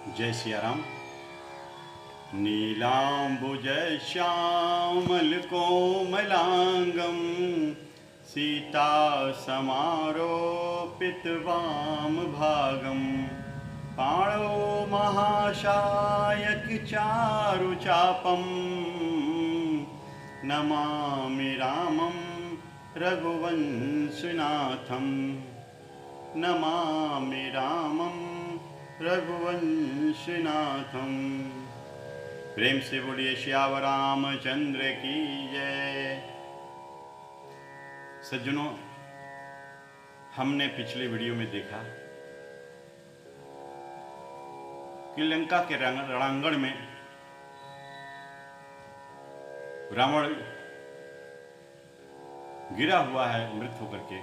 जय सिया राम। नीलांबुज श्यामल कोमलांगम सीता समारोपित वाम भागम पाणो महाशायक चारु चापम नमामि रामं रघुवंशनाथम नमामि रामं रघुवंशनाथम। प्रेम से बोलिए श्यावर रामचंद्र की जय। सज्जनों, हमने पिछले वीडियो में देखा कि लंका के रणांगण में रावण गिरा हुआ है मृत होकर के,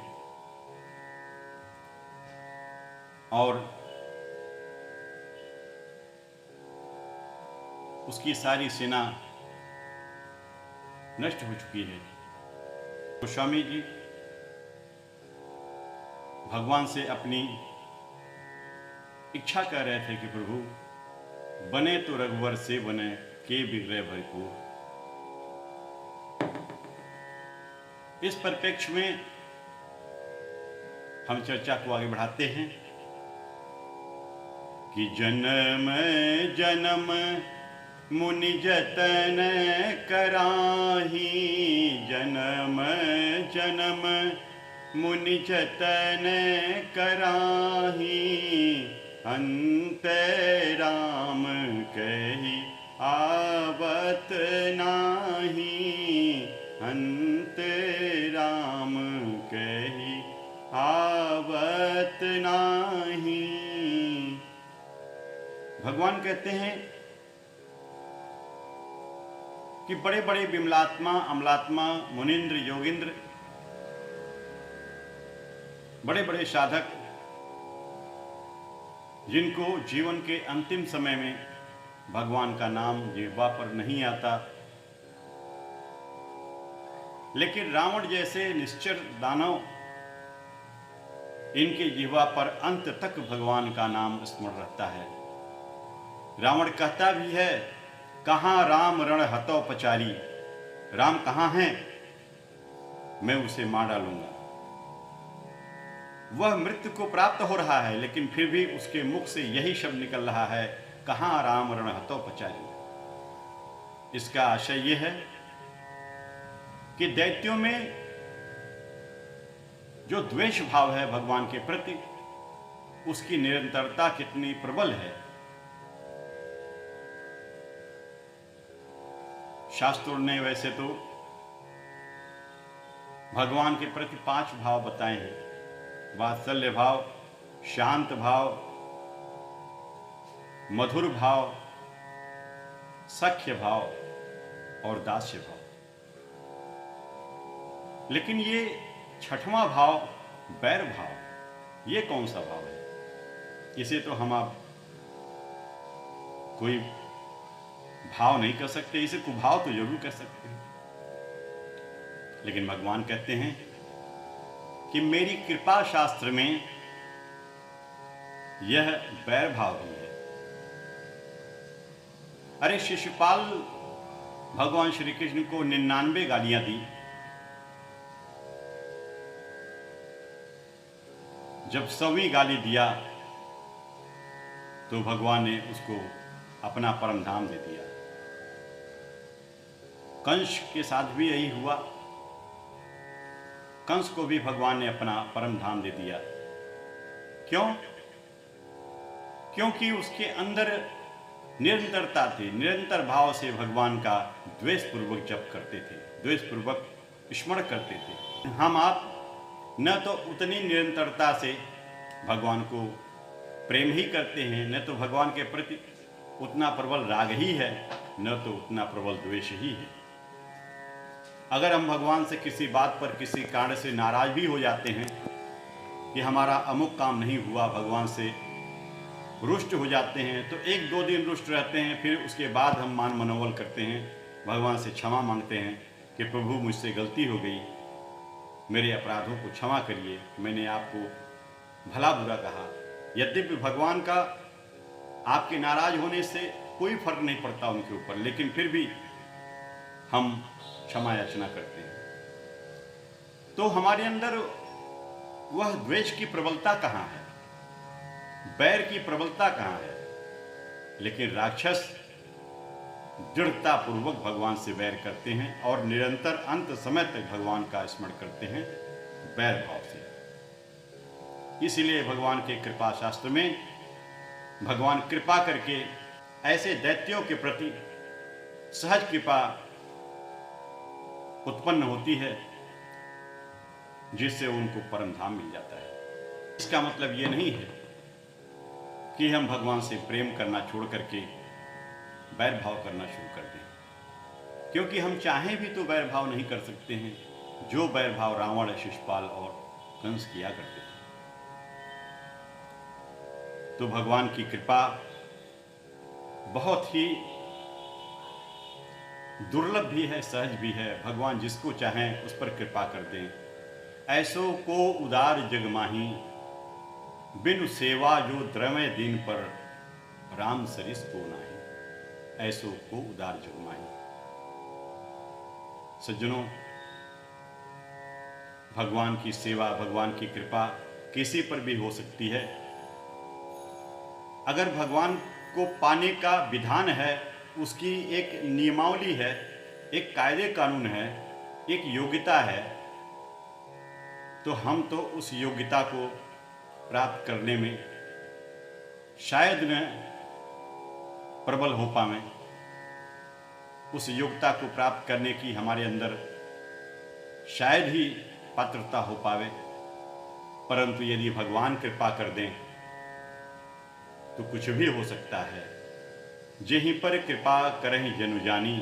और उसकी सारी सेना नष्ट हो चुकी है। तो स्वामी जी भगवान से अपनी इच्छा कर रहे थे कि प्रभु बने तो रघुवर से बने के बिगड़े भरपूर। इस परिप्रेक्ष्य में हम चर्चा को आगे बढ़ाते हैं कि जन्म जन्म मुनि जतन कराही, जन्म जन्म मुनि जतन कराही, अंत राम कही आवत नाही, अंत राम कही आवत नाही। भगवान कहते हैं कि बड़े बड़े विमलात्मा अमलात्मा मुनिंद्र योगिंद्र, बड़े बड़े साधक, जिनको जीवन के अंतिम समय में भगवान का नाम जिह्वा पर नहीं आता, लेकिन रावण जैसे निश्चर दानव, इनके जिह्वा पर अंत तक भगवान का नाम स्मरण रहता है। रावण कहता भी है, कहाँ राम रण हतो पचारी, राम कहाँ हैं, मैं उसे मार डालूंगा। वह मृत्यु को प्राप्त हो रहा है, लेकिन फिर भी उसके मुख से यही शब्द निकल रहा है, कहाँ राम रण हतो पचारी। इसका आशय यह है कि दैत्यों में जो द्वेष भाव है भगवान के प्रति, उसकी निरंतरता कितनी प्रबल है। शास्त्रों ने वैसे तो भगवान के प्रति 5 भाव बताए हैं: वात्सल्य भाव, शांत भाव, मधुर भाव, सख्य भाव और दास्य भाव। लेकिन ये 6वां भाव बैर भाव, ये कौन सा भाव है? इसे तो हम आप कोई भाव नहीं कर सकते, इसे कुभाव तो जरूर कर सकते हैं। लेकिन भगवान कहते हैं कि मेरी कृपा शास्त्र में यह बैर भाव भी है। अरे शिशुपाल भगवान श्री कृष्ण को 99 गालियां दी, जब 100वीं गाली दिया तो भगवान ने उसको अपना परम धाम दे दिया। कंस के साथ भी यही हुआ, कंस को भी भगवान ने अपना परम धाम दे दिया। क्यों? क्योंकि उसके अंदर निरंतरता थी, निरंतर भाव से भगवान का द्वेष पूर्वक जप करते थे, द्वेष पूर्वक स्मरण करते थे। हम आप न तो उतनी निरंतरता से भगवान को प्रेम ही करते हैं, न तो भगवान के प्रति उतना प्रबल राग ही है, न तो उतना प्रबल द्वेष ही है। अगर हम भगवान से किसी बात पर किसी कारण से नाराज भी हो जाते हैं कि हमारा अमुक काम नहीं हुआ, भगवान से रुष्ट हो जाते हैं, तो 1-2 दिन रुष्ट रहते हैं, फिर उसके बाद हम मान मनोबल करते हैं, भगवान से क्षमा मांगते हैं कि प्रभु मुझसे गलती हो गई, मेरे अपराधों को क्षमा करिए, मैंने आपको भला बुरा कहा। यद्यपि भगवान का आपके नाराज होने से कोई फर्क नहीं पड़ता उनके ऊपर, लेकिन फिर भी हम क्षमा याचना करते हैं। तो हमारे अंदर वह द्वेष की प्रबलता कहाँ है, बैर की प्रबलता कहाँ है? लेकिन राक्षस दृढ़ता पूर्वक भगवान से बैर करते हैं और निरंतर अंत समय तक भगवान का स्मरण करते हैं बैर भाव से। इसीलिए भगवान के कृपा शास्त्र में भगवान कृपा करके ऐसे दैत्यों के प्रति सहज कृपा उत्पन्न होती है जिससे उनको परम धाम मिल जाता है। इसका मतलब ये नहीं है कि हम भगवान से प्रेम करना छोड़ करके बैर भाव करना शुरू कर दें, क्योंकि हम चाहें भी तो बैर भाव नहीं कर सकते हैं जो बैर भाव रावण, शिशुपाल और कंस किया करते थे। तो भगवान की कृपा बहुत ही दुर्लभ भी है, सहज भी है। भगवान जिसको चाहें उस पर कृपा कर दें। ऐसो को उदार जग माही, बिनु सेवा जो द्रव्य दिन पर, राम सरिस को नाही। ऐसो को उदार जग माही। सज्जनों, भगवान की सेवा, भगवान की कृपा किसी पर भी हो सकती है। अगर भगवान को पाने का विधान है, उसकी एक नियमावली है, एक कायदे कानून है, एक योग्यता है, तो हम तो उस योग्यता को प्राप्त करने में शायद न प्रबल हो पाए। उस योग्यता को प्राप्त करने की हमारे अंदर शायद ही पात्रता हो पावे, परंतु यदि भगवान कृपा कर दें तो कुछ भी हो सकता है। जेहि पर कृपा करहि जनु जानी,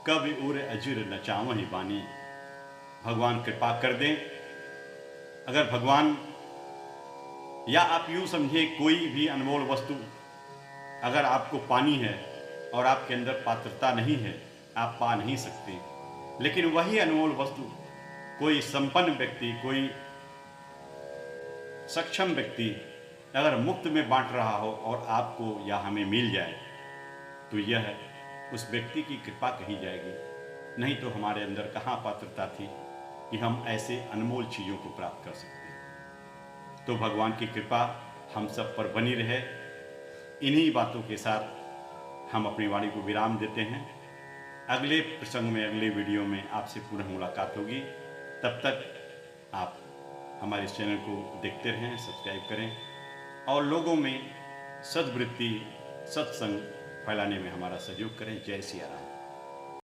कब उर अजिर नचावहि बानी। भगवान कृपा कर दें। अगर भगवान, या आप यूं समझिए, कोई भी अनमोल वस्तु अगर आपको पानी है और आपके अंदर पात्रता नहीं है, आप पा नहीं सकते, लेकिन वही अनमोल वस्तु कोई संपन्न व्यक्ति, कोई सक्षम व्यक्ति अगर मुफ्त में बांट रहा हो और आपको या हमें मिल जाए, तो यह उस व्यक्ति की कृपा कही जाएगी। नहीं तो हमारे अंदर कहाँ पात्रता थी कि हम ऐसे अनमोल चीज़ों को प्राप्त कर सकते हैं। तो भगवान की कृपा हम सब पर बनी रहे। इन्हीं बातों के साथ हम अपनी वाणी को विराम देते हैं। अगले प्रसंग में, अगले वीडियो में आपसे पुनः मुलाकात होगी। तब तक आप हमारे इस चैनल को देखते रहें, सब्सक्राइब करें और लोगों में सद्वृत्ति, सत्संग फैलाने में हमारा सहयोग करें। जय सिया राम।